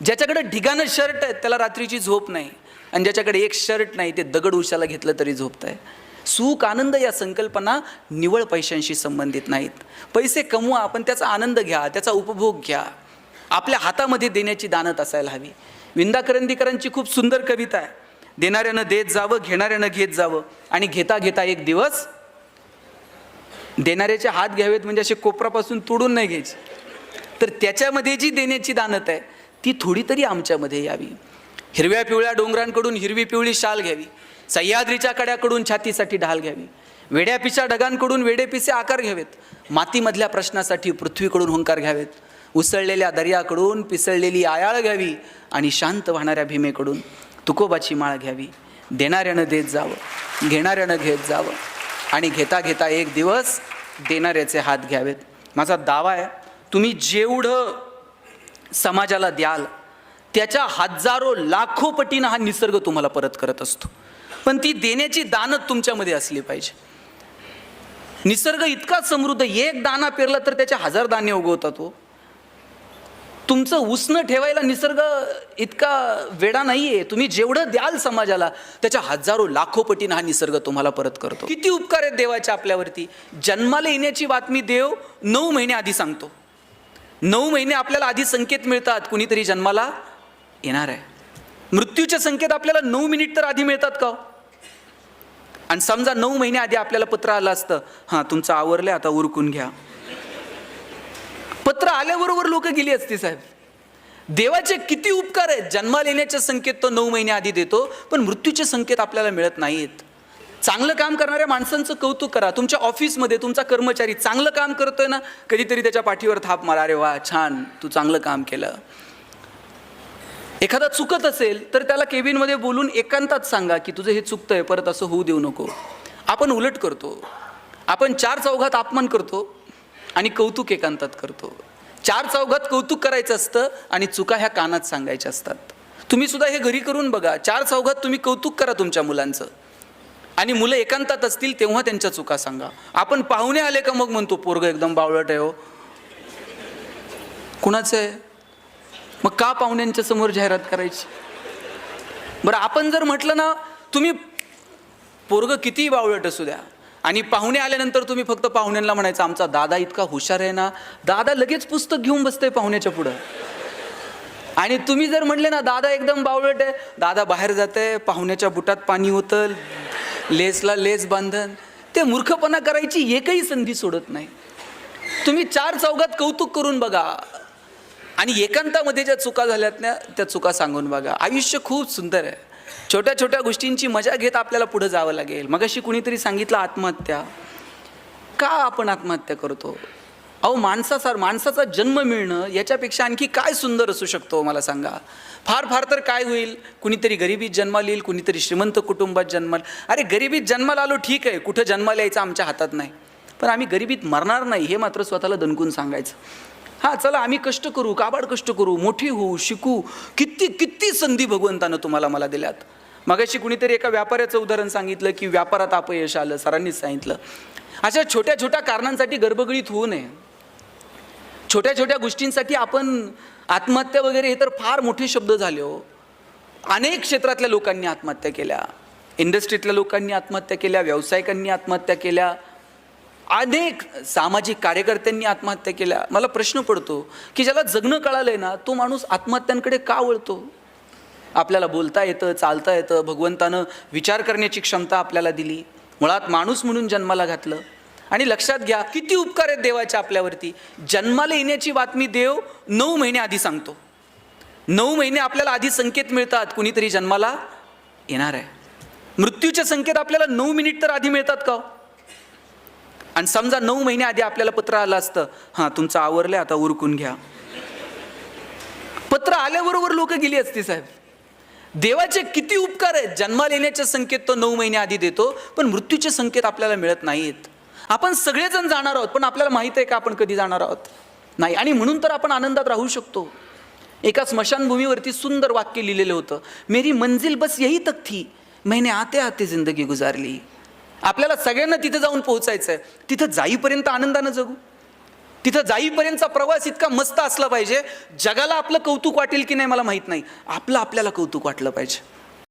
ज्याच्याकडे ढिगाणं शर्ट आहे त्याला रात्रीची झोप नाही, आणि ज्याच्याकडे एक शर्ट नाही ते दगड उशाला घेतलं तरी झोपतंय. सुख आनंद या संकल्पना निव्वळ पैशांशी संबंधित नाहीत. पैसे कमवा पण त्याचा आनंद घ्या, त्याचा उपभोग घ्या. आपल्या हातामध्ये देण्याची दानत असायला हवी. विंदा करंदीकरांची खूप सुंदर कविता आहे. देणाऱ्यानं देत जावं, घेणाऱ्यानं घेत जावं, आणि घेता घेता एक दिवस देणाऱ्याचे हात घ्यावेत, म्हणजे असे कोपरापासून तोडून नाही घ्यायचे, तर त्याच्यामध्ये जी देण्याची दानत आहे ती थोडी तरी आमच्यामध्ये यावी. हिरव्या पिवळ्या डोंगरांकडून हिरवी पिवळी शाल घ्यावी, सह्याद्रीच्या कड्याकडून छातीसाठी ढाल घ्यावी, वेड्यापिशा ढगांकडून वेडेपिसे आकार घ्यावेत, मातीमधल्या प्रश्नासाठी पृथ्वीकडून हुंकार घ्यावेत, उसळलेल्या दर्याकडून पिसळलेली आयाळ घ्यावी, आणि शांत वाहणाऱ्या भीमेकडून तुकोबाची माळ घ्यावी. देणाऱ्यानं देत जावं, घेणाऱ्यानं घेत जावं, आणि घेता घेता एक दिवस देणाऱ्याचे हात घ्यावेत. माझा दावा आहे, तुम्ही जेवढं समाजाला द्याल त्याच्या हजारो लाखो पटीनं हा निसर्ग तुम्हाला परत करत असतो. पण ती देण्याची दानत तुमच्यामध्ये असली पाहिजे. निसर्ग इतका समृद्ध, एक दाना पेरला तर त्याचे 1000 दाणे उगवतात. तुमचं उसनं ठेवायला निसर्ग इतका वेडा नाहीये. तुम्ही जेवढं द्याल समाजाला त्याच्या हजारो लाखो पटीनं हा निसर्ग तुम्हाला परत करतो. किती उपकार आहेत देवाचे आपल्यावरती. जन्माला येण्याची बातमी देव 9 महिने आधी सांगतो. 9 महिने आपल्याला आधी संकेत मिळतात, कुणीतरी जन्माला येणार आहे. मृत्यूचे संकेत आपल्याला 9 मिनिट तर आधी मिळतात का? आणि समजा 9 महिने आधी आपल्याला पत्र आलं असतं, हां तुमचं आवरलंय आता उरकून घ्या. पत्र आल्याबरोबर लोक गेली असती. साहेब, देवाचे किती उपकार आहेत. जन्माला येण्याचे संकेत तो 9 महिने आधी देतो, पण मृत्यूचे संकेत आपल्याला मिळत नाहीत. चांगलं काम करणाऱ्या माणसांचं कौतुक करा. तुमच्या ऑफिसमध्ये तुमचा कर्मचारी चांगलं काम करतोय ना, कधीतरी त्याच्या पाठीवर थाप मारा, अरे वा छान, तू चांगलं काम केलं. एखादा चुकत असेल तर त्याला केबिनमध्ये बोलून एकांतात सांगा की तुझं हे चुकतंय, परत असं होऊ देऊ नको. आपण उलट करतो. आपण 4 चौघात अपमान करतो आणि कौतुक एकांतात करतो. 4 चौघात कौतुक करायचं असतं आणि चुका ह्या कानात सांगायच्या असतात. तुम्ही सुद्धा हे घरी करून बघा. 4 चौघात तुम्ही कौतुक करा तुमच्या मुलांचं, आणि मुलं एकांतात असतील तेव्हा त्यांच्या चुका सांगा. आपण पाहुणे आले का मग म्हणतो पोरगं एकदम बावळट आहे हो. कुणाचं आहे मग? का पाहुण्यांच्या समोर जाहिरात करायची? बरं, आपण जर म्हटलं ना तुम्ही पोरगं कितीही बावळट असू द्या, आणि पाहुणे आल्यानंतर तुम्ही फक्त पाहुण्यांना म्हणायचं आमचा दादा इतका हुशार आहे ना, दादा लगेच पुस्तक घेऊन बसतंय पाहुण्याच्या पुढं. आणि तुम्ही जर म्हणले ना दादा एकदम बावळट आहे, दादा बाहेर जाते, पाहुण्याच्या बुटात पाणी होतं, लेसला लेस बांधन, ते मूर्खपणा करायची एकही संधी सोडत नाही. तुम्ही 4 चौघात कौतुक करून बघा, आणि एकांतामध्ये ज्या चुका झाल्यात ना त्या चुका सांगून बघा. आयुष्य खूप सुंदर आहे. छोट्या छोट्या गोष्टींची मजा घेत आपल्याला पुढे जावं लागेल. मगाशी कुणीतरी सांगितलं आत्महत्या. का आपण आत्महत्या करतो? अहो, माणसाचा जन्म मिळणं याच्यापेक्षा आणखी काय सुंदर असू शकतो मला सांगा? फार फार तर काय होईल, कुणीतरी गरिबीत जन्माला येईल, कुणीतरी श्रीमंत कुटुंबात जन्माला. अरे गरिबीत जन्माला आलो ठीक आहे, कुठं जन्माला यायचं आमच्या हातात नाही, पण आम्ही गरिबीत मरणार नाही हे मात्र स्वतःला दणकून सांगायचं. हां चला आम्ही कष्ट करू, काबाड कष्ट करू, मोठी होऊ, शिकू. किती किती संधी भगवंतानं तुम्हाला मला दिल्यात. मगाशी कुणीतरी एका व्यापाऱ्याचं उदाहरण सांगितलं की व्यापारात अपयश आलं, सरांनीच सांगितलं. अशा छोट्या छोट्या कारणांसाठी गडबडीत होऊ नये. छोट्या छोट्या गोष्टींसाठी आपण आत्महत्या वगैरे हे तर फार मोठे शब्द झाले हो. अनेक क्षेत्रातल्या लोकांनी आत्महत्या केल्या, इंडस्ट्रीतल्या लोकांनी आत्महत्या केल्या, व्यावसायिकांनी आत्महत्या केल्या, अनेक सामाजिक कार्यकर्त्यांनी आत्महत्या केल्या. मला प्रश्न पडतो की ज्याला जगणं कळालंय ना तो माणूस आत्महत्यांकडे का वळतो? आपल्याला बोलता येतं, चालता येतं, भगवंतानं विचार करण्याची क्षमता आपल्याला दिली, मुळात माणूस म्हणून जन्माला घातलं. आणि लक्षात घ्या किती उपकार आहेत देवाचे आपल्यावरती. जन्माला येण्याची बातमी देव 9 महिने आधी सांगतो. 9 महिने आपल्याला आधी संकेत मिळतात, कुणीतरी जन्माला येणार आहे. मृत्यूचे संकेत आपल्याला 9 मिनिट तर आधी मिळतात का? आणि समजा 9 महिने आधी आपल्याला पत्र आलं असतं, हां तुमचं आवरलंय आता उरकून घ्या. पत्र आल्याबरोबर लोक गेली असती. साहेब, देवाचे किती उपकार आहेत. जन्माला येण्याचे संकेत तो 9 महिने आधी देतो, पण मृत्यूचे संकेत आपल्याला मिळत नाहीत. आपण सगळेजण जाणार आहोत, पण आपल्याला माहित आहे का आपण कधी जाणार आहोत? नाही. आणि म्हणून तर आपण आनंदात राहू शकतो. एका स्मशानभूमीवरती सुंदर वाक्य लिहिलेलं होतं, मेरी मंजिल बस यही तक थी, मैंने आते आते जिंदगी गुजारली. आपल्याला सगळ्यांना तिथे जाऊन पोहोचायचं आहे. तिथं जाईपर्यंत आनंदानं जगू. तिथं जाईपर्यंतचा प्रवास इतका मस्त असला पाहिजे, जगाला आपलं कौतुक वाटेल की नाही मला माहीत नाही, आपलं आपल्याला कौतुक वाटलं पाहिजे.